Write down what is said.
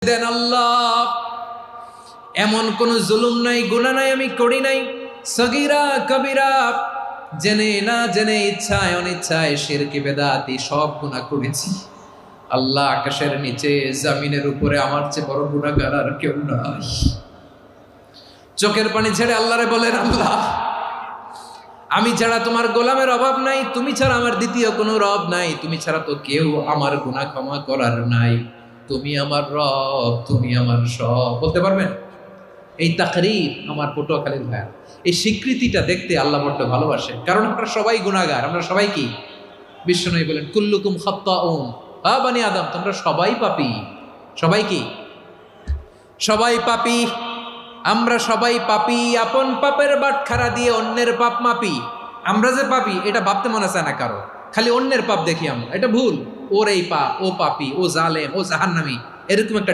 দেন আল্লাহ। এমন কোন জুলুম নাই, গুনাহ নাই আমি করি নাই, সগীরা কবিরা, জেনে না জেনে, ইচ্ছায় অনিচ্ছায়, শিরকি বেদাতি সব গুনাহ করেছি। আল্লাহ, আকাশের নিচে জমিনের উপরে আমার চেয়ে বড় গুনাহগার আর কেউ নাই। চোখের পানি ছেড়ে আল্লাহরে বলেন, আল্লাহ আমি ছাড়া তোমার গোলামের অভাব নাই, তুমি ছাড়া আমার দ্বিতীয় কোনো রব নাই, তুমি ছাড়া তো কেউ আমার গুনাহ ক্ষমা করার নাই, তুমি আমার রব, তুমি আমার সব। বলতে পারবেন? এই তাকরীর আমার পটুয়াখালীর ভাইয়া, এই স্বীকৃতিটা দেখতে আল্লাহ বড্ড ভালোবাসে, কারণ আমরা সবাই গুনাহগার। আমরা সবাই কি? বিশ্বনবী বলেন, কুল্লুকুম খাত্তাউন, বানি আদম, তোমরা সবাই পাপী। সবাই কি? সবাই পাপী। আমরা সবাই পাপী। আপন পাপের বাটখারা দিয়ে অন্যের পাপ মাপি। আমরা যে পাপী এটা ভাবতে মনে চায় না কারো, খালি অন্যের পাপ দেখি আমরা। এটা ভুল। ওর এই পাপ, ও পাপী, ও জালেম, ও জাহান্নামী, এরকম একটা